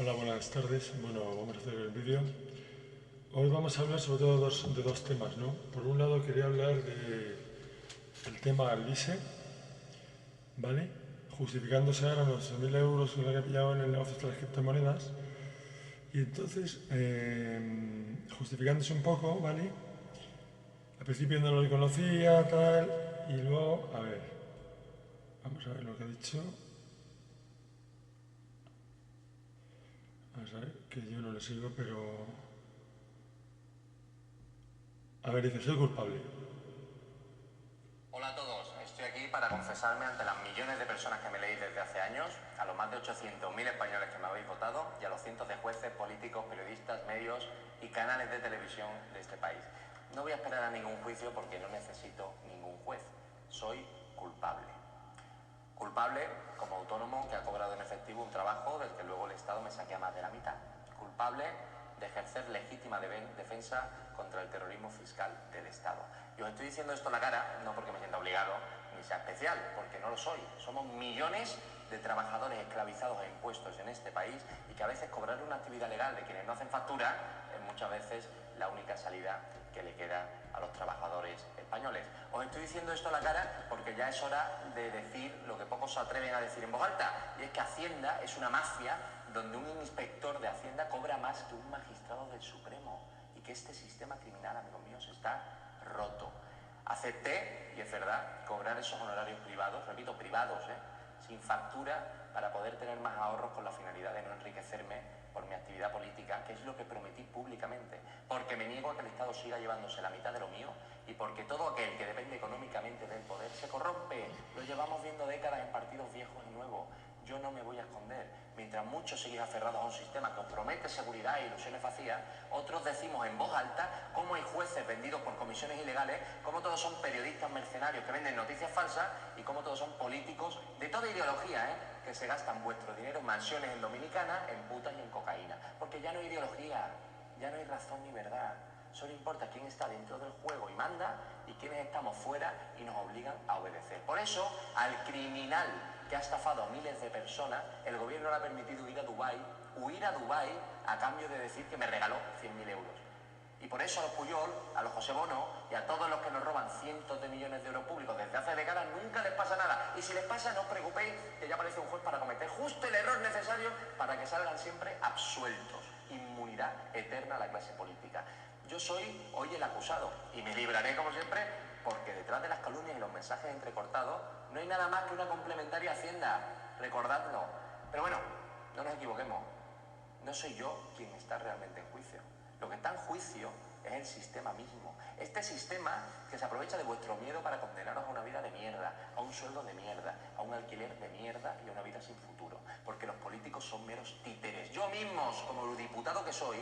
Hola, buenas tardes. Bueno, vamos a hacer el vídeo. Hoy vamos a hablar sobre todo de dos temas, ¿no? Por un lado quería hablar del tema Alvise, ¿vale? Justificándose ahora los 8.000 euros que le había pillado en el negocio de las criptomonedas. Y entonces, justificándose un poco, ¿vale? Al principio no lo conocía, tal, y luego, a ver, vamos a ver lo que ha dicho. Vamos a ver, que yo no le sigo, pero... A ver, dice, soy culpable. Hola a todos, estoy aquí para confesarme ante las millones de personas que me leéis desde hace años, a los más de 800.000 españoles que me habéis votado y a los cientos de jueces, políticos, periodistas, medios y canales de televisión de este país. No voy a esperar a ningún juicio porque no necesito ningún juez. Soy culpable. Culpable como autónomo que ha cobrado en efectivo un trabajo del que luego el Estado me saquea más de la mitad. Culpable de ejercer legítima defensa contra el terrorismo fiscal del Estado. Y os estoy diciendo esto en la cara, no porque me sienta obligado, ni sea especial, porque no lo soy. Somos millones de trabajadores esclavizados a impuestos en este país y que a veces cobrar una actividad legal de quienes no hacen factura es muchas veces la única salida que le queda a los trabajadores españoles. Os estoy diciendo esto a la cara porque ya es hora de decir lo que pocos se atreven a decir en voz alta, y es que Hacienda es una mafia donde un inspector de Hacienda cobra más que un magistrado del Supremo, y que este sistema criminal, amigos míos, está roto. Acepté, y es verdad, cobrar esos honorarios privados, repito, privados, sin factura, para poder tener más ahorros con la finalidad de no enriquecerme por mi actividad política, que es lo que prometí públicamente, porque me niego a que el Estado siga llevándose la mitad de lo mío y porque todo aquel que depende económicamente del poder se corrompe. Lo llevamos viendo décadas en partidos viejos y nuevos. Yo no me voy a esconder. Mientras muchos seguís aferrados a un sistema que os promete seguridad e ilusiones vacías, otros decimos en voz alta cómo hay jueces vendidos por comisiones ilegales, cómo todos son periodistas mercenarios que venden noticias falsas y cómo todos son políticos de toda ideología, que se gastan vuestro dinero en mansiones en Dominicana, en putas y en cocaína. Porque ya no hay ideología, ya no hay razón ni verdad. Solo importa quién está dentro del juego y manda, y quiénes estamos fuera y nos obligan a obedecer. Por eso, al criminal que ha estafado a miles de personas, el gobierno le ha permitido huir a Dubái a cambio de decir que me regaló 100.000 euros. Y por eso a los Puyol, a los José Bono y a todos los que nos roban cientos de millones de euros públicos desde hace décadas nunca les pasa nada. Y si les pasa, no os preocupéis, que ya aparece un juez para cometer justo el error necesario para que salgan siempre absueltos. Inmunidad eterna a la clase política. Yo soy hoy el acusado y me libraré como siempre, porque detrás de las calumnias y los mensajes entrecortados no hay nada más que una complementaria Hacienda. Recordadlo. Pero bueno, no nos equivoquemos. No soy yo quien está realmente en juicio. Lo que está en juicio es el sistema mismo. Este sistema que se aprovecha de vuestro miedo para condenaros a una vida de mierda, a un sueldo de mierda, a un alquiler de mierda y a una vida sin futuro. Porque los políticos son meros títeres. Yo mismo, como diputado que soy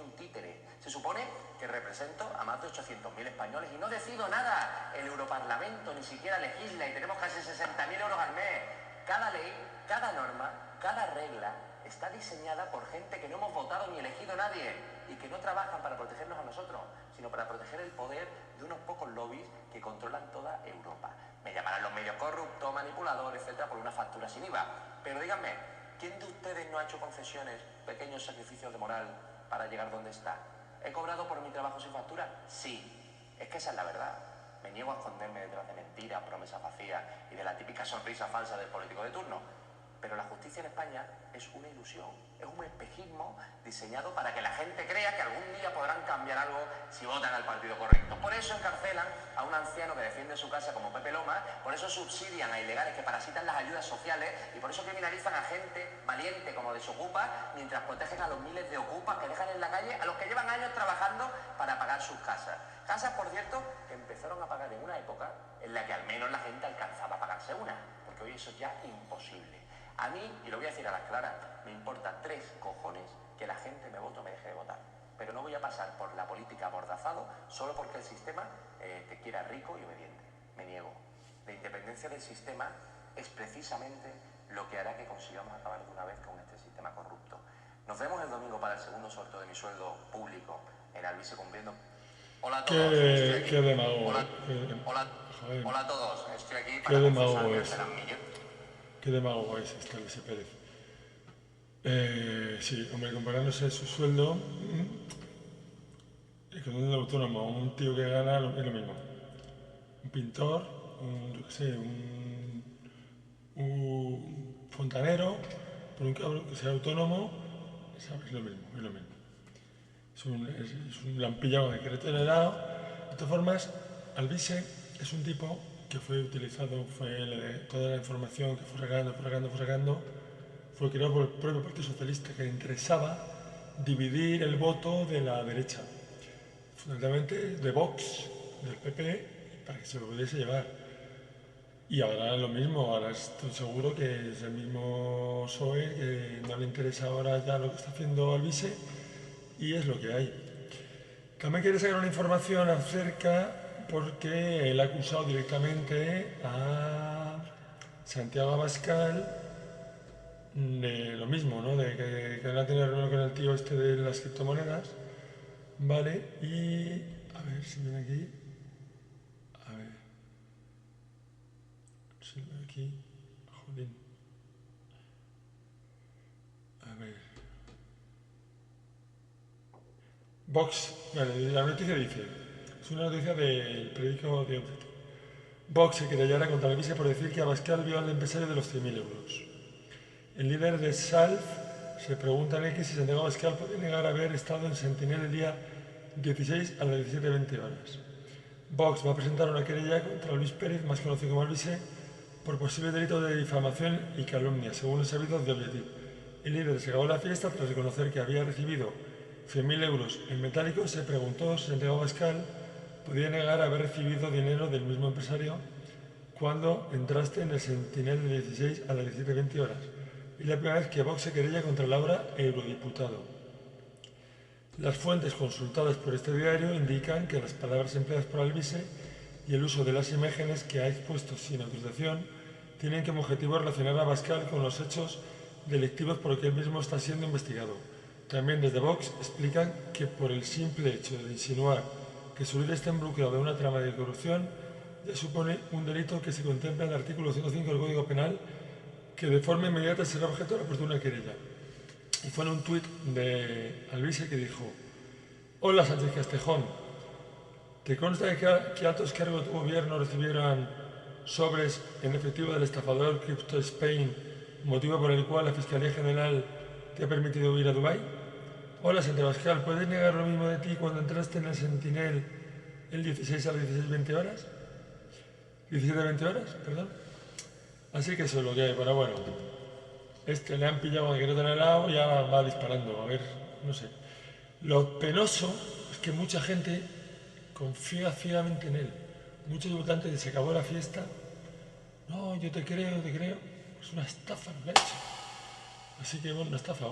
un títere. Se supone que represento a más de 800.000 españoles y no decido nada. El Europarlamento ni siquiera legisla y tenemos casi 60.000 euros al mes. Cada ley, cada norma, cada regla está diseñada por gente que no hemos votado ni elegido nadie y que no trabajan para protegernos a nosotros, sino para proteger el poder de unos pocos lobbies que controlan toda Europa. Me llamarán los medios corruptos, manipuladores, etcétera, por una factura sin IVA. Pero díganme, ¿quién de ustedes no ha hecho concesiones, pequeños sacrificios de moral para llegar donde está? ¿He cobrado por mi trabajo sin factura? Sí. Es que esa es la verdad. Me niego a esconderme detrás de mentiras, promesas vacías y de la típica sonrisa falsa del político de turno. Pero la justicia en España es una ilusión, es un espejismo diseñado para que la gente crea que algún día podrán cambiar algo si votan al partido correcto. Por eso encarcelan a un anciano que defiende su casa como Pepe Loma, por eso subsidian a ilegales que parasitan las ayudas sociales y por eso criminalizan a gente valiente como Desocupa, mientras protegen a los miles de ocupas que dejan en la calle a los que llevan años trabajando para pagar sus casas. Casas, por cierto, que empezaron a pagar en una época en la que al menos la gente alcanzaba a pagarse una, porque hoy eso es ya imposible. A mí, y lo voy a decir a las claras, me importa 3 cojones que la gente me vote o me deje de votar. Pero no voy a pasar por la política abordazado solo porque el sistema te quiera rico y obediente. Me niego. La independencia del sistema es precisamente lo que hará que consigamos acabar de una vez con este sistema corrupto. Nos vemos el domingo para el segundo sorteo de mi sueldo público en Alvise cumpliendo. Hola a todos, estoy aquí. Qué demagogo. Hola a todos, estoy aquí Qué para demagogo confesarme es. ante las millones. Qué demagogo es este Alvise Pérez. Sí, hombre, comparándose su sueldo con un autónomo, un tío que gana es lo mismo. Un pintor, yo qué sé, un fontanero, por un cabrón que sea autónomo, ¿sabes? Es lo mismo, es lo mismo. Es un lampillado de querer tener helado. De todas formas, Alvise es un tipo que fue utilizado, toda la información que fue regando, fue creado por el propio Partido Socialista, que le interesaba dividir el voto de la derecha, fundamentalmente de Vox, del PP, para que se lo pudiese llevar. Y ahora es lo mismo, ahora estoy seguro que es el mismo PSOE, que no le interesa ahora ya lo que está haciendo Alvise, y es lo que hay. También quiere sacar una información acerca, porque él ha acusado directamente a Santiago Abascal de lo mismo, ¿no? De que van a tener reunión con el tío este de las criptomonedas, ¿vale? Y a ver si viene aquí. A ver. Si viene aquí. Jolín. A ver. Vox, vale, la noticia dice, es una noticia del periódico de Objective. Vox se querellará contra el vice por decir que Abascal vio al empresario de los 100.000 euros. El líder de SALF se pregunta en X si Santiago Abascal puede negar haber estado en Sentinel el día 16 a las 17:20 horas. Vox va a presentar una querella contra Luis Pérez, más conocido como Alvise, por posible delito de difamación y calumnia, según los servicios de Objective. El líder se acabó la fiesta tras reconocer que había recibido 100.000 euros en metálico. Se preguntó si Santiago Abascal podía negar haber recibido dinero del mismo empresario cuando entraste en el Sentinel de 16 a las 17:20 horas. Es la primera vez que Vox se querella contra Laura, eurodiputado. Las fuentes consultadas por este diario indican que las palabras empleadas por Alvise y el uso de las imágenes que ha expuesto sin autorización tienen como objetivo relacionar a Abascal con los hechos delictivos por los que él mismo está siendo investigado. También desde Vox explican que por el simple hecho de insinuar que su líder está involucrado en una trama de corrupción ya supone un delito que se contempla en el artículo 105 del Código Penal, que de forma inmediata será objeto de la apertura de una querella. Y fue en un tuit de Alvise que dijo: hola Sánchez Castejón, ¿te consta que altos cargos de tu gobierno recibieran sobres en efectivo del estafador Crypto Spain, motivo por el cual la Fiscalía General te ha permitido huir a Dubái? Hola Santiago Abascal, ¿puedes negar lo mismo de ti cuando entraste en el Sentinel el 16 a las 16:20 horas? 17:20 horas, perdón. Así que eso es lo que hay, pero bueno. Le han pillado que no tener helado y ya va disparando, a ver, no sé. Lo penoso es que mucha gente confía ciegamente en él. Muchos votantes que se acabó la fiesta, no, yo te creo, es una estafa lo que ha hecho. Así que bueno, una estafa,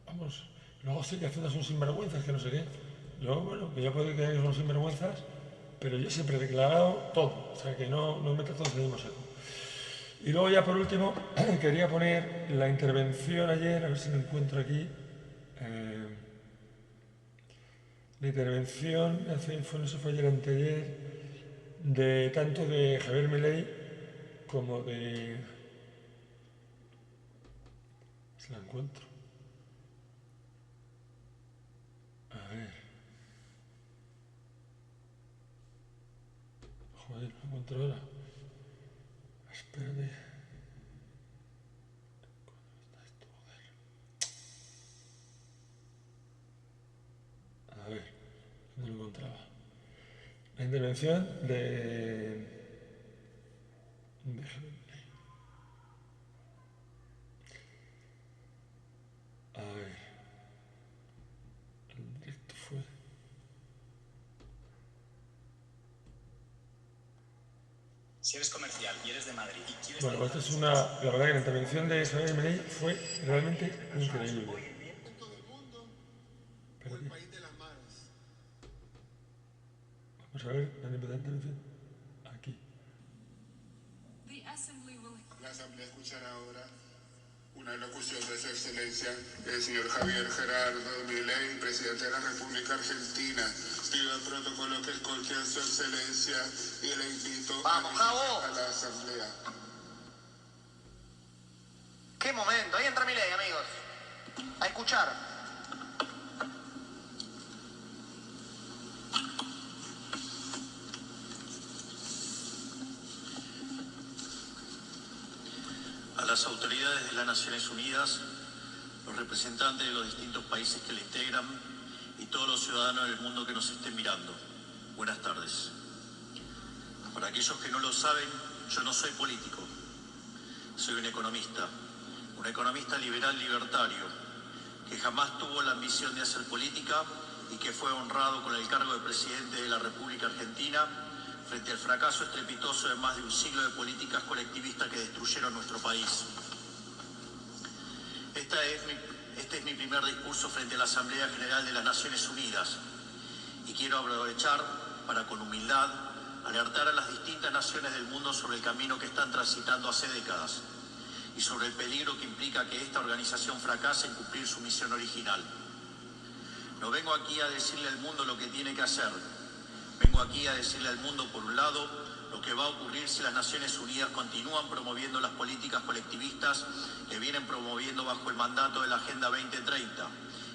vamos, luego sí que haciendo son sinvergüenzas, que no sé qué. Luego, bueno, que yo puedo creer que son sinvergüenzas, pero yo siempre he declarado todo, o sea que no me trato de mismo saco. Y luego ya por último, quería poner la intervención ayer, a ver si lo encuentro aquí. La intervención, no sé, fue ayer anteayer, de tanto de Javier Milei como de... Si la encuentro. A ver. Joder, no la encuentro ahora. Espérate. A ver, no lo encontraba. La intervención de a ver. El directo fue... Si eres comercial y eres de Madrid y quieres... Bueno, esta es una... La verdad que la intervención de Javier Milei fue realmente increíble. Vamos a ver la intervención. Aquí. La Asamblea escuchará ahora una locución de Su Excelencia, el señor Javier Gerardo Milei, presidente de la República Argentina. Pido al protocolo que escuche a Su Excelencia y le invito a la Asamblea. ¡Qué momento! Ahí entra Milei, amigos. escuchar. A las autoridades de las Naciones Unidas, los representantes de los distintos países que la integran y todos los ciudadanos del mundo que nos estén mirando. Buenas tardes. Para aquellos que no lo saben, yo no soy político. Soy un economista liberal libertario, que jamás tuvo la ambición de hacer política y que fue honrado con el cargo de presidente de la República Argentina frente al fracaso estrepitoso de más de un siglo de políticas colectivistas que destruyeron nuestro país. Este es mi primer discurso frente a la Asamblea General de las Naciones Unidas y quiero aprovechar para, con humildad, alertar a las distintas naciones del mundo sobre el camino que están transitando hace décadas y sobre el peligro que implica que esta organización fracase en cumplir su misión original. No vengo aquí a decirle al mundo lo que tiene que hacer. Vengo aquí a decirle al mundo, por un lado, lo que va a ocurrir si las Naciones Unidas continúan promoviendo las políticas colectivistas que vienen promoviendo bajo el mandato de la Agenda 2030,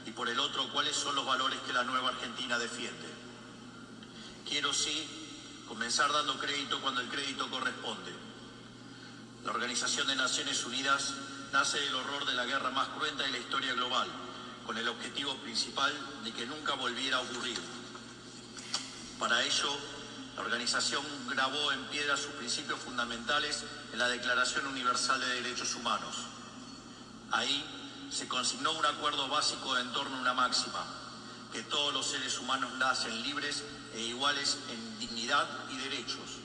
y por el otro, cuáles son los valores que la nueva Argentina defiende. Quiero, sí, comenzar dando crédito cuando el crédito corresponde. La Organización de Naciones Unidas nace del horror de la guerra más cruenta de la historia global, con el objetivo principal de que nunca volviera a ocurrir. Para ello, la organización grabó en piedra sus principios fundamentales en la Declaración Universal de Derechos Humanos. Ahí se consignó un acuerdo básico en torno a una máxima, que todos los seres humanos nacen libres e iguales en dignidad y derechos.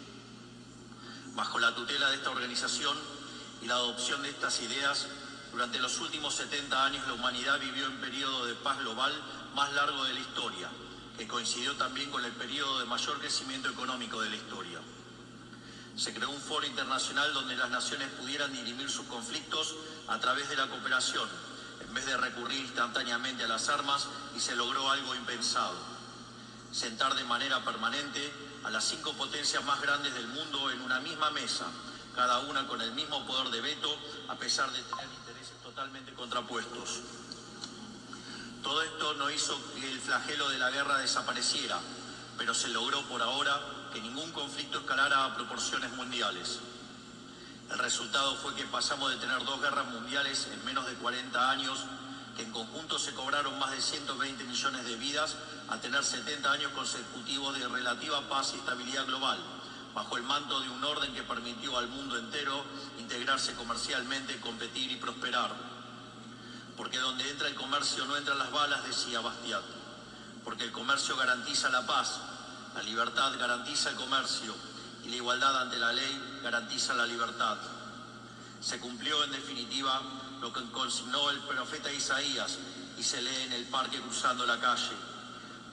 Bajo la tutela de esta organización y la adopción de estas ideas, durante los últimos 70 años la humanidad vivió un periodo de paz global más largo de la historia, que coincidió también con el periodo de mayor crecimiento económico de la historia. Se creó un foro internacional donde las naciones pudieran dirimir sus conflictos a través de la cooperación, en vez de recurrir instantáneamente a las armas, y se logró algo impensado: sentar de manera permanente a las 5 potencias más grandes del mundo en una misma mesa, cada una con el mismo poder de veto, a pesar de tener intereses totalmente contrapuestos. Todo esto no hizo que el flagelo de la guerra desapareciera, pero se logró por ahora que ningún conflicto escalara a proporciones mundiales. El resultado fue que pasamos de tener 2 guerras mundiales en menos de 40 años, que en conjunto se cobraron más de 120 millones de vidas, a tener 70 años consecutivos de relativa paz y estabilidad global, bajo el manto de un orden que permitió al mundo entero integrarse comercialmente, competir y prosperar. Porque donde entra el comercio no entran las balas, decía Bastiat. Porque el comercio garantiza la paz, la libertad garantiza el comercio y la igualdad ante la ley garantiza la libertad. Se cumplió en definitiva lo que consignó el profeta Isaías y se lee en el parque cruzando la calle.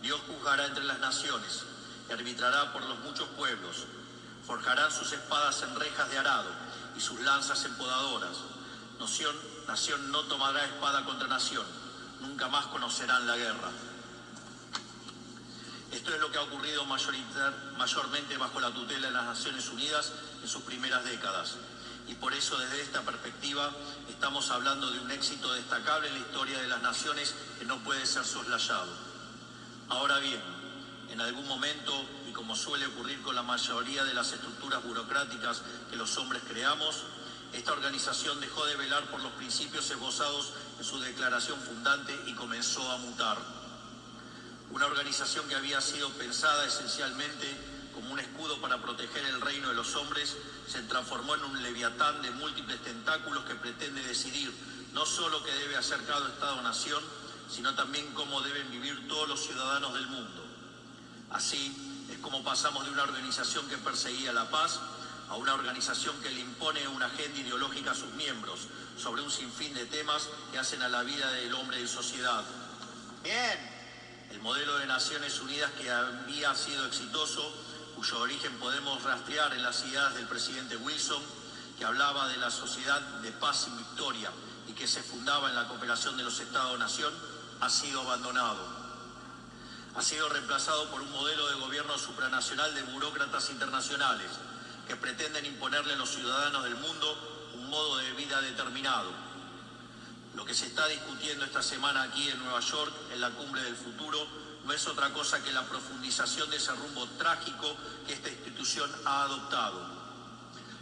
Dios juzgará entre las naciones y arbitrará por los muchos pueblos. Forjarán sus espadas en rejas de arado y sus lanzas en podadoras. Nación no tomará espada contra nación, nunca más conocerán la guerra. Esto es lo que ha ocurrido mayormente bajo la tutela de las Naciones Unidas en sus primeras décadas. Y por eso, desde esta perspectiva, estamos hablando de un éxito destacable en la historia de las naciones que no puede ser soslayado. Ahora bien, en algún momento, y como suele ocurrir con la mayoría de las estructuras burocráticas que los hombres creamos, esta organización dejó de velar por los principios esbozados en su declaración fundante y comenzó a mutar. Una organización que había sido pensada esencialmente como un escudo para proteger el reino de los hombres, se transformó en un leviatán de múltiples tentáculos que pretende decidir no solo qué debe hacer cada Estado-nación, sino también cómo deben vivir todos los ciudadanos del mundo. Así es como pasamos de una organización que perseguía la paz a una organización que le impone una agenda ideológica a sus miembros sobre un sinfín de temas que hacen a la vida del hombre en sociedad. Bien. El modelo de Naciones Unidas que había sido exitoso, cuyo origen podemos rastrear en las ideas del presidente Wilson, que hablaba de la sociedad de paz sin victoria y que se fundaba en la cooperación de los Estados-nación, ha sido abandonado. Ha sido reemplazado por un modelo de gobierno supranacional de burócratas internacionales que pretenden imponerle a los ciudadanos del mundo un modo de vida determinado. Lo que se está discutiendo esta semana aquí en Nueva York, en la Cumbre del Futuro, no es otra cosa que la profundización de ese rumbo trágico que esta institución ha adoptado.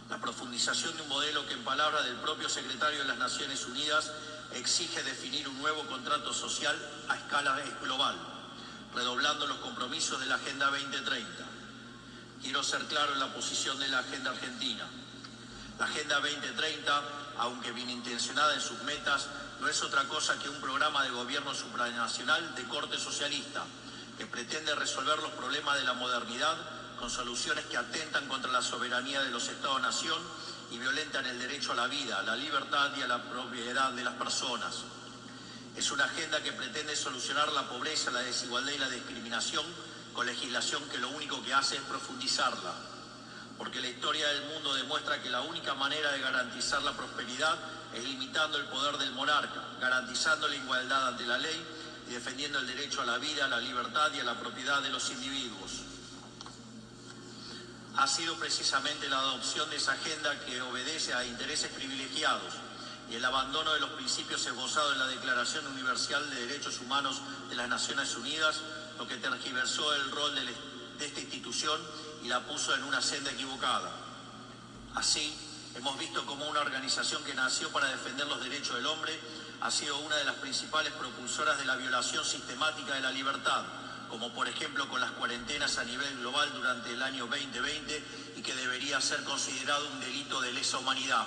La profundización de un modelo que, en palabras del propio secretario de las Naciones Unidas, exige definir un nuevo contrato social a escala global, redoblando los compromisos de la Agenda 2030. Quiero ser claro en la posición de la Agenda Argentina. La Agenda 2030, aunque bien intencionada en sus metas, no es otra cosa que un programa de gobierno supranacional de corte socialista que pretende resolver los problemas de la modernidad con soluciones que atentan contra la soberanía de los Estados-nación y violentan el derecho a la vida, a la libertad y a la propiedad de las personas. Es una agenda que pretende solucionar la pobreza, la desigualdad y la discriminación con legislación que lo único que hace es profundizarla. Porque la historia del mundo demuestra que la única manera de garantizar la prosperidad es limitando el poder del monarca, garantizando la igualdad ante la ley y defendiendo el derecho a la vida, a la libertad y a la propiedad de los individuos. Ha sido precisamente la adopción de esa agenda que obedece a intereses privilegiados y el abandono de los principios esbozados en la Declaración Universal de Derechos Humanos de las Naciones Unidas lo que tergiversó el rol de esta institución y la puso en una senda equivocada. Así, hemos visto cómo una organización que nació para defender los derechos del hombre ha sido una de las principales propulsoras de la violación sistemática de la libertad, como por ejemplo con las cuarentenas a nivel global durante el año 2020 y que debería ser considerado un delito de lesa humanidad.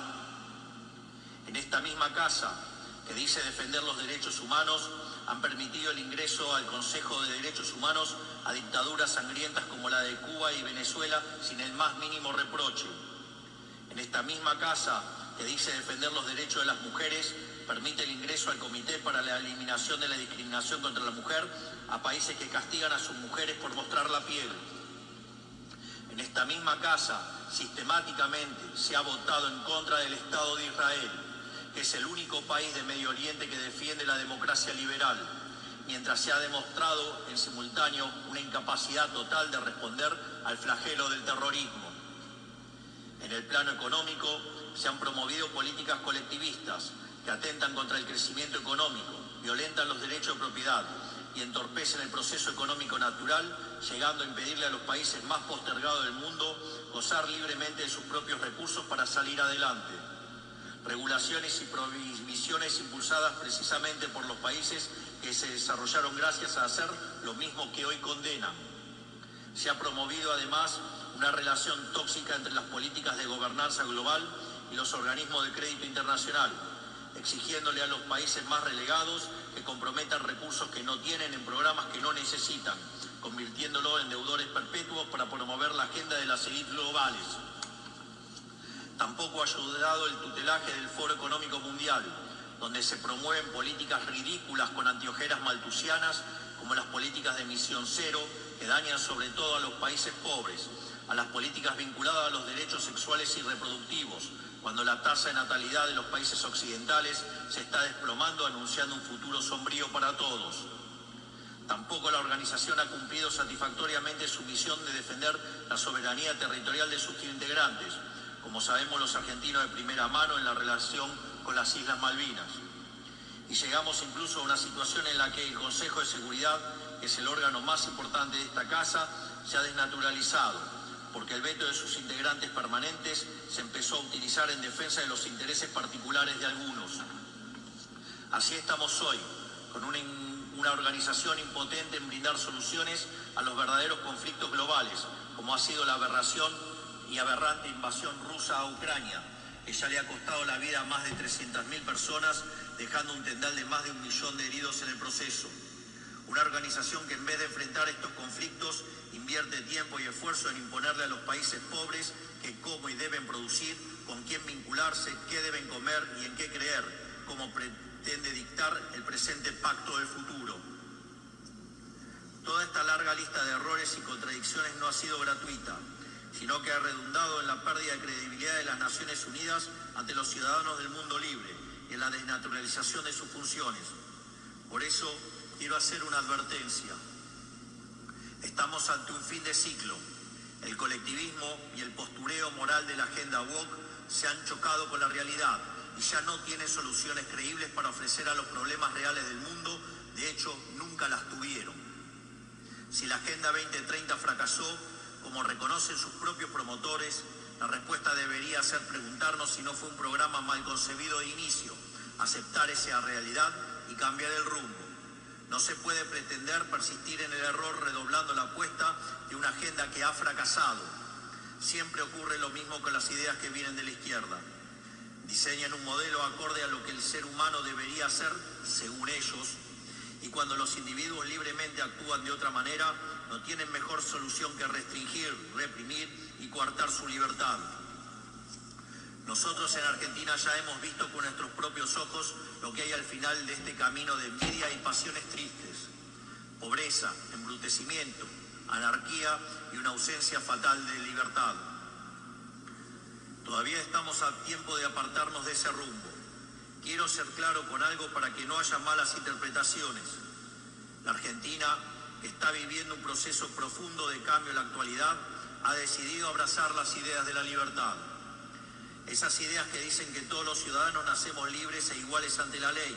En esta misma casa, que dice defender los derechos humanos, han permitido el ingreso al Consejo de Derechos Humanos a dictaduras sangrientas como la de Cuba y Venezuela sin el más mínimo reproche. En esta misma casa, que dice defender los derechos de las mujeres, permite el ingreso al Comité para la Eliminación de la Discriminación contra la Mujer a países que castigan a sus mujeres por mostrar la piel. En esta misma casa, sistemáticamente, se ha votado en contra del Estado de Israel, que es el único país de Medio Oriente que defiende la democracia liberal, mientras se ha demostrado en simultáneo una incapacidad total de responder al flagelo del terrorismo. En el plano económico, se han promovido políticas colectivistas que atentan contra el crecimiento económico, violentan los derechos de propiedad y entorpecen el proceso económico natural, llegando a impedirle a los países más postergados del mundo gozar libremente de sus propios recursos para salir adelante. Regulaciones y prohibiciones impulsadas precisamente por los países que se desarrollaron gracias a hacer lo mismo que hoy condenan. Se ha promovido además una relación tóxica entre las políticas de gobernanza global y los organismos de crédito internacional, exigiéndole a los países más relegados que comprometan recursos que no tienen en programas que no necesitan, convirtiéndolo en deudores perpetuos para promover la agenda de las élites globales. Tampoco ha ayudado el tutelaje del Foro Económico Mundial, donde se promueven políticas ridículas con anteojeras maltusianas, como las políticas de emisión cero, que dañan sobre todo a los países pobres, a las políticas vinculadas a los derechos sexuales y reproductivos, cuando la tasa de natalidad de los países occidentales se está desplomando, anunciando un futuro sombrío para todos. Tampoco la organización ha cumplido satisfactoriamente su misión de defender la soberanía territorial de sus integrantes, como sabemos los argentinos de primera mano en la relación con las Islas Malvinas. Y llegamos incluso a una situación en la que el Consejo de Seguridad, que es el órgano más importante de esta casa, se ha desnaturalizado, porque el veto de sus integrantes permanentes se empezó a utilizar en defensa de los intereses particulares de algunos. Así estamos hoy, con una organización impotente en brindar soluciones a los verdaderos conflictos globales, como ha sido la aberración y aberrante invasión rusa a Ucrania, que ya le ha costado la vida a más de 300.000 personas, dejando un tendal de más de 1 millón de heridos en el proceso. Una organización que en vez de enfrentar estos conflictos, invierte tiempo y esfuerzo en imponerle a los países pobres que cómo y deben producir, con quién vincularse, qué deben comer y en qué creer, como pretende dictar el presente pacto del futuro. Toda esta larga lista de errores y contradicciones no ha sido gratuita, sino que ha redundado en la pérdida de credibilidad de las Naciones Unidas ante los ciudadanos del mundo libre y en la desnaturalización de sus funciones. Por eso, quiero hacer una advertencia. Estamos ante un fin de ciclo. El colectivismo y el postureo moral de la agenda woke se han chocado con la realidad y ya no tiene soluciones creíbles para ofrecer a los problemas reales del mundo. De hecho, nunca las tuvieron. Si la Agenda 2030 fracasó, como reconocen sus propios promotores, la respuesta debería ser preguntarnos si no fue un programa mal concebido de inicio, aceptar esa realidad y cambiar el rumbo. No se puede pretender persistir en el error redoblando la apuesta de una agenda que ha fracasado. Siempre ocurre lo mismo con las ideas que vienen de la izquierda. Diseñan un modelo acorde a lo que el ser humano debería ser, según ellos, y cuando los individuos libremente actúan de otra manera, no tienen mejor solución que restringir, reprimir y coartar su libertad. Nosotros en Argentina ya hemos visto con nuestros propios ojos lo que hay al final de este camino de envidia y pasiones tristes. Pobreza, embrutecimiento, anarquía y una ausencia fatal de libertad. Todavía estamos a tiempo de apartarnos de ese rumbo. Quiero ser claro con algo para que no haya malas interpretaciones. La Argentina, que está viviendo un proceso profundo de cambio en la actualidad, ha decidido abrazar las ideas de la libertad. Esas ideas que dicen que todos los ciudadanos nacemos libres e iguales ante la ley,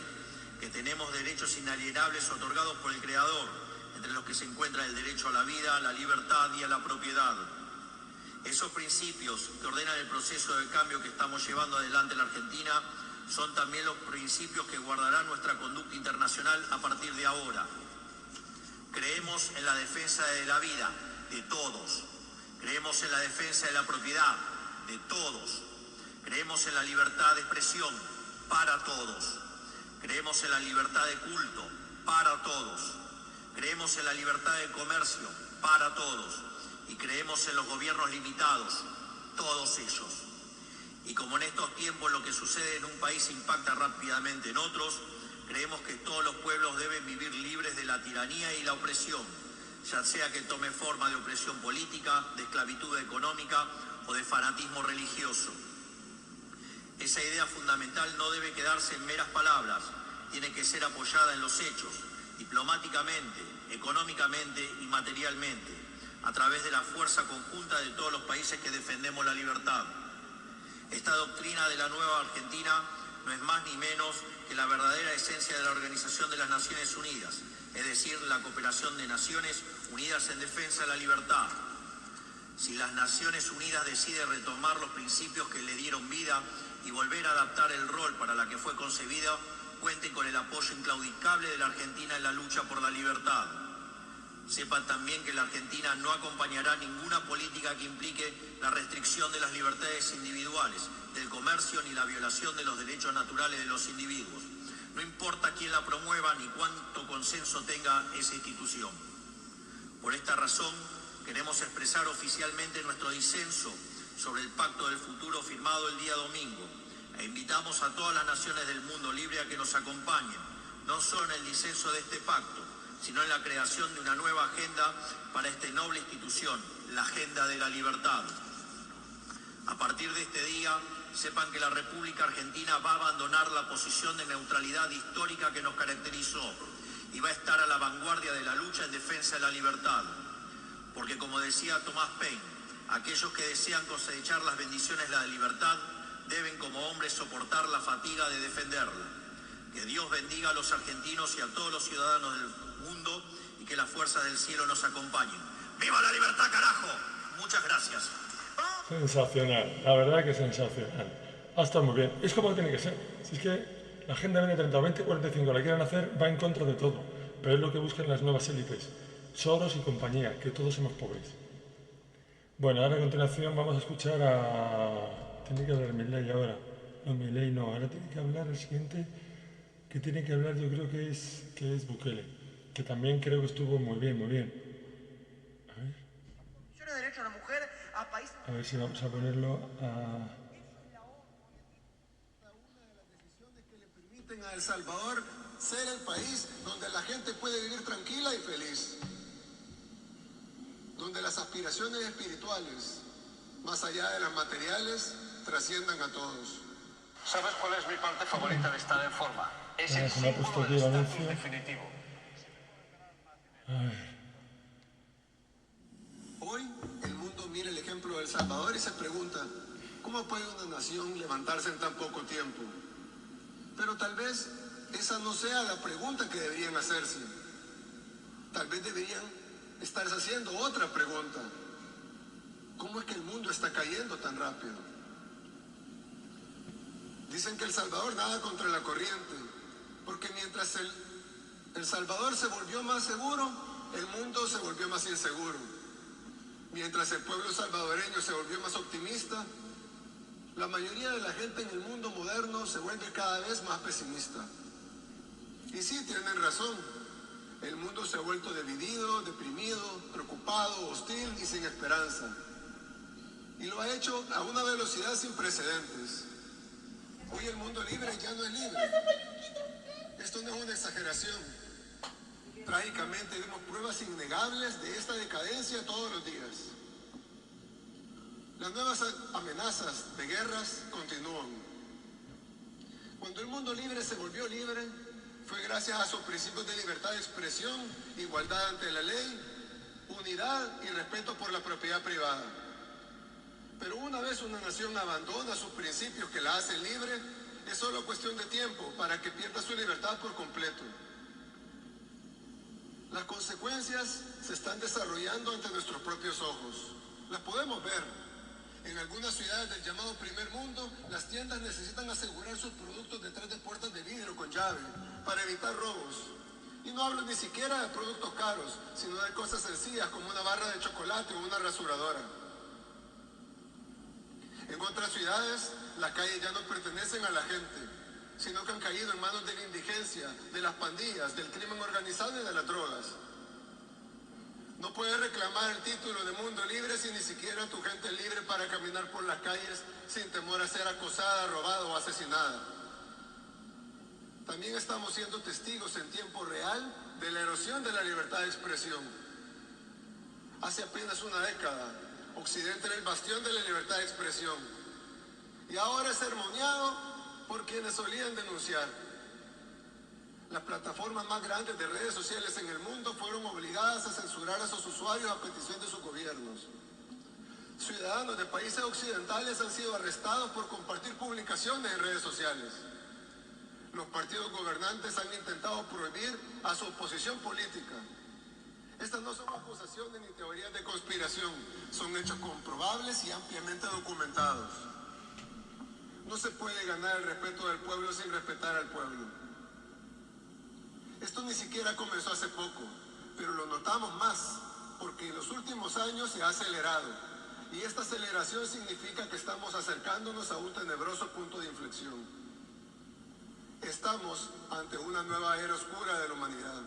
que tenemos derechos inalienables otorgados por el Creador, entre los que se encuentra el derecho a la vida, a la libertad y a la propiedad. Esos principios que ordenan el proceso de cambio que estamos llevando adelante en la Argentina son también los principios que guardarán nuestra conducta internacional a partir de ahora. Creemos en la defensa de la vida de todos. Creemos en la defensa de la propiedad de todos. Creemos en la libertad de expresión para todos. Creemos en la libertad de culto para todos. Creemos en la libertad de comercio para todos. Y creemos en los gobiernos limitados, todos ellos. Y como en estos tiempos lo que sucede en un país impacta rápidamente en otros, creemos que todos los pueblos deben vivir libres de la tiranía y la opresión, ya sea que tome forma de opresión política, de esclavitud económica o de fanatismo religioso. Esa idea fundamental no debe quedarse en meras palabras, tiene que ser apoyada en los hechos, diplomáticamente, económicamente y materialmente, a través de la fuerza conjunta de todos los países que defendemos la libertad. Esta doctrina de la nueva Argentina no es más ni menos que la verdadera esencia de la Organización de las Naciones Unidas, es decir, la cooperación de Naciones Unidas en defensa de la libertad. Si las Naciones Unidas deciden retomar los principios que le dieron vida y volver a adaptar el rol para la que fue concebida, cuenten con el apoyo inclaudicable de la Argentina en la lucha por la libertad. Sepan también que la Argentina no acompañará ninguna política que implique la restricción de las libertades individuales, del comercio ni la violación de los derechos naturales de los individuos. No importa quién la promueva ni cuánto consenso tenga esa institución. Por esta razón, queremos expresar oficialmente nuestro disenso sobre el Pacto del Futuro firmado el día domingo e invitamos a todas las naciones del mundo libre a que nos acompañen, no solo en el disenso de este pacto, sino en la creación de una nueva agenda para esta noble institución, la Agenda de la Libertad. A partir de este día, sepan que la República Argentina va a abandonar la posición de neutralidad histórica que nos caracterizó y va a estar a la vanguardia de la lucha en defensa de la libertad. Porque como decía Thomas Paine, aquellos que desean cosechar las bendiciones de la libertad deben como hombres soportar la fatiga de defenderla. Que Dios bendiga a los argentinos y a todos los ciudadanos del mundo y que las fuerzas del cielo nos acompañen. ¡Viva la libertad, carajo! Muchas gracias. Sensacional, la verdad que sensacional. Ha estado muy bien. Es como tiene que ser. Si es que la Agenda 2030 o 2045 la quieren hacer, va en contra de todo. Pero es lo que buscan las nuevas élites. Soros y compañía, que todos somos pobres. Bueno, ahora a continuación vamos a escuchar a... Tiene que hablar Milei ahora. No, Milei no. Ahora tiene que hablar el siguiente, que tiene que hablar, yo creo que es Bukele, que también creo que estuvo muy bien, muy bien. A ver. Derecho a la mujer a países... A ver si vamos a ponerlo a... Una de las decisiones que le permiten a El Salvador ser el país donde la gente puede vivir tranquila y feliz, donde las aspiraciones espirituales, más allá de las materiales, trasciendan a todos. ¿Sabes cuál es mi parte favorita de estar en forma? Es el se me ha puesto símbolo aquí del el estatus anuncio. definitivo. A ver. Hoy el mundo mira el ejemplo de El Salvador y se pregunta, ¿cómo puede una nación levantarse en tan poco tiempo? Pero tal vez esa no sea la pregunta que deberían hacerse. Tal vez deberían estarse haciendo otra pregunta. ¿Cómo es que el mundo está cayendo tan rápido? Dicen que El Salvador nada contra la corriente, porque mientras El Salvador se volvió más seguro, el mundo se volvió más inseguro. Mientras el pueblo salvadoreño se volvió más optimista, la mayoría de la gente en el mundo moderno se vuelve cada vez más pesimista. Y sí, tienen razón. El mundo se ha vuelto dividido, deprimido, preocupado, hostil y sin esperanza. Y lo ha hecho a una velocidad sin precedentes. Hoy el mundo libre ya no es libre. Esto no es una exageración. Trágicamente vemos pruebas innegables de esta decadencia todos los días. Las nuevas amenazas de guerras continúan. Cuando el mundo libre se volvió libre, fue gracias a sus principios de libertad de expresión, igualdad ante la ley, unidad y respeto por la propiedad privada. Pero una vez una nación abandona sus principios que la hacen libre, es solo cuestión de tiempo para que pierda su libertad por completo. Las consecuencias se están desarrollando ante nuestros propios ojos. Las podemos ver. En algunas ciudades del llamado primer mundo, las tiendas necesitan asegurar sus productos detrás de puertas de vidrio con llave para evitar robos. Y no hablo ni siquiera de productos caros, sino de cosas sencillas como una barra de chocolate o una rasuradora. En otras ciudades, las calles ya no pertenecen a la gente, sino que han caído en manos de la indigencia, de las pandillas, del crimen organizado y de las drogas. No puedes reclamar el título de mundo libre si ni siquiera tu gente es libre para caminar por las calles sin temor a ser acosada, robada o asesinada. También estamos siendo testigos en tiempo real de la erosión de la libertad de expresión. Hace apenas una década, Occidente era el bastión de la libertad de expresión y ahora es sermoneado por quienes solían denunciar. Las plataformas más grandes de redes sociales en el mundo fueron obligadas a censurar a sus usuarios a petición de sus gobiernos. Ciudadanos de países occidentales han sido arrestados por compartir publicaciones en redes sociales. Los partidos gobernantes han intentado prohibir a su oposición política. Estas no son acusaciones ni teorías de conspiración, son hechos comprobables y ampliamente documentados. No se puede ganar el respeto del pueblo sin respetar al pueblo. Esto ni siquiera comenzó hace poco, pero lo notamos más, porque en los últimos años se ha acelerado. Y esta aceleración significa que estamos acercándonos a un tenebroso punto de inflexión. Estamos ante una nueva era oscura de la humanidad.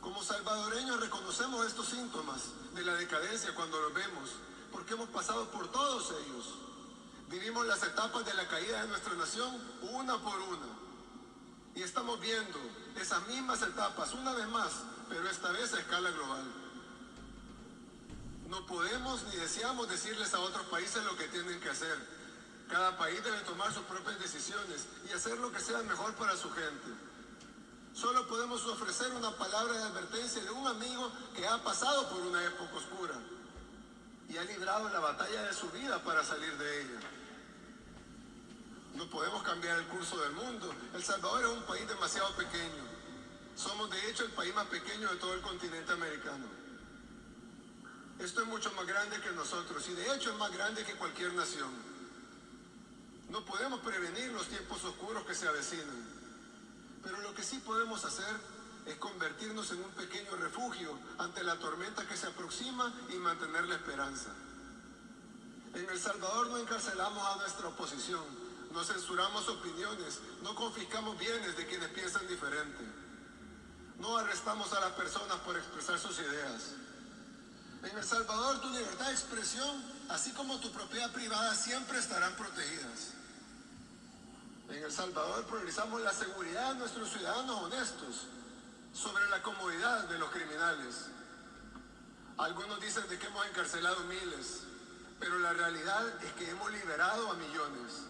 Como salvadoreños reconocemos estos síntomas de la decadencia cuando los vemos, porque hemos pasado por todos ellos. Vivimos las etapas de la caída de nuestra nación una por una. Y estamos viendo esas mismas etapas una vez más, pero esta vez a escala global. No podemos ni deseamos decirles a otros países lo que tienen que hacer. Cada país debe tomar sus propias decisiones y hacer lo que sea mejor para su gente. Solo podemos ofrecer una palabra de advertencia de un amigo que ha pasado por una época oscura y ha librado la batalla de su vida para salir de ella. No podemos cambiar el curso del mundo. El Salvador es un país demasiado pequeño. Somos de hecho el país más pequeño de todo el continente americano. Esto es mucho más grande que nosotros y de hecho es más grande que cualquier nación. No podemos prevenir los tiempos oscuros que se avecinan, pero lo que sí podemos hacer es convertirnos en un pequeño refugio ante la tormenta que se aproxima y mantener la esperanza. En El Salvador no encarcelamos a nuestra oposición, no censuramos opiniones, no confiscamos bienes de quienes piensan diferente. No arrestamos a las personas por expresar sus ideas. En El Salvador tu libertad de expresión, así como tu propiedad privada, siempre estarán protegidas. En El Salvador priorizamos la seguridad de nuestros ciudadanos honestos sobre la comodidad de los criminales. Algunos dicen de que hemos encarcelado miles, pero la realidad es que hemos liberado a millones.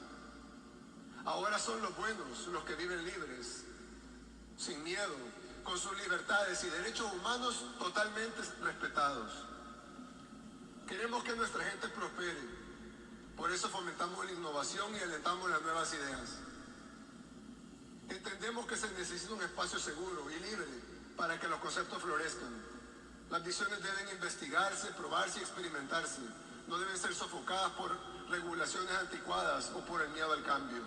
Ahora son los buenos los que viven libres, sin miedo, con sus libertades y derechos humanos totalmente respetados. Queremos que nuestra gente prospere, por eso fomentamos la innovación y alentamos las nuevas ideas. Creemos que se necesita un espacio seguro y libre para que los conceptos florezcan. Las visiones deben investigarse, probarse y experimentarse. No deben ser sofocadas por regulaciones anticuadas o por el miedo al cambio.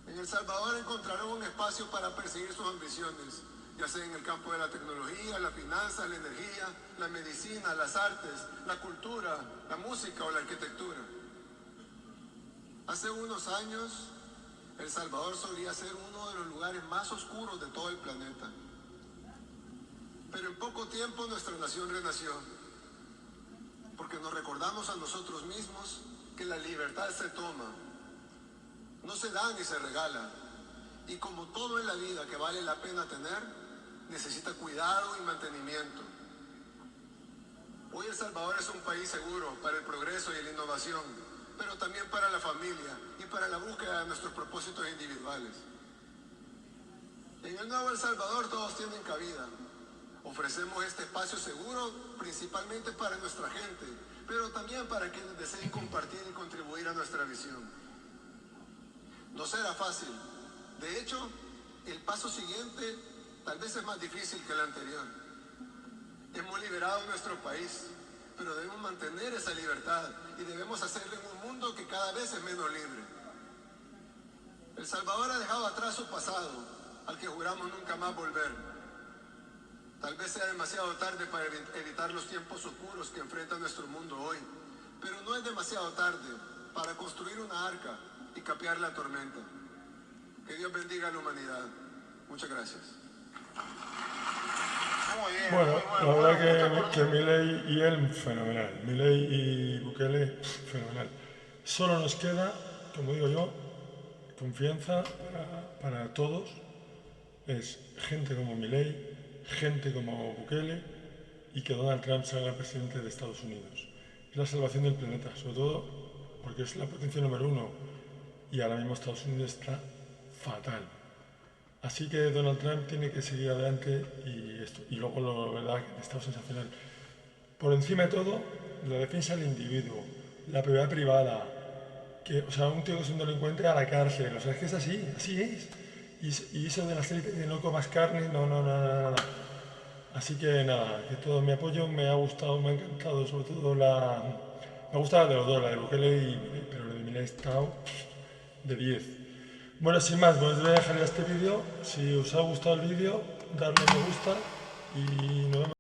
En El Salvador encontrarán un espacio para perseguir sus ambiciones, ya sea en el campo de la tecnología, la finanza, la energía, la medicina, las artes, la cultura, la música o la arquitectura. Hace unos años, El Salvador solía ser uno de los lugares más oscuros de todo el planeta. Pero en poco tiempo nuestra nación renació, porque nos recordamos a nosotros mismos que la libertad se toma, no se da ni se regala, y como todo en la vida que vale la pena tener, necesita cuidado y mantenimiento. Hoy El Salvador es un país seguro para el progreso y la innovación, pero también para la familia y para la búsqueda de nuestros propósitos individuales. En el nuevo El Salvador todos tienen cabida. Ofrecemos este espacio seguro principalmente para nuestra gente, pero también para quienes deseen compartir y contribuir a nuestra visión. No será fácil. De hecho, el paso siguiente tal vez es más difícil que el anterior. Hemos liberado nuestro país, pero debemos mantener esa libertad y debemos hacerlo en un mundo que cada vez es menos libre. El Salvador ha dejado atrás su pasado, al que juramos nunca más volver. Tal vez sea demasiado tarde para evitar los tiempos oscuros que enfrenta nuestro mundo hoy, pero no es demasiado tarde para construir una arca y capear la tormenta. Que Dios bendiga a la humanidad. Muchas gracias. Bueno, la verdad que Milei y él, fenomenal. Milei y Bukele, fenomenal. Solo nos queda, como digo yo, confianza para todos. Es gente como Milei, gente como Bukele y que Donald Trump salga presidente de Estados Unidos. Es la salvación del planeta, sobre todo porque es la potencia número 1 y ahora mismo Estados Unidos está fatal. Así que Donald Trump tiene que seguir adelante y luego la verdad que está sensacional. Por encima de todo, la defensa del individuo, la propiedad privada, o sea, un tío que es un delincuente a la cárcel, o sea, es que es así es. Y eso de las élites de no comas carne, no. Así que nada, que todo mi apoyo, me ha gustado, me ha encantado, sobre todo me ha gustado la de los dos, la de Bukele, pero la de Milei ha estado de 10. Bueno, sin más, pues voy a dejar este vídeo. Si os ha gustado el vídeo, darle me gusta y nos vemos.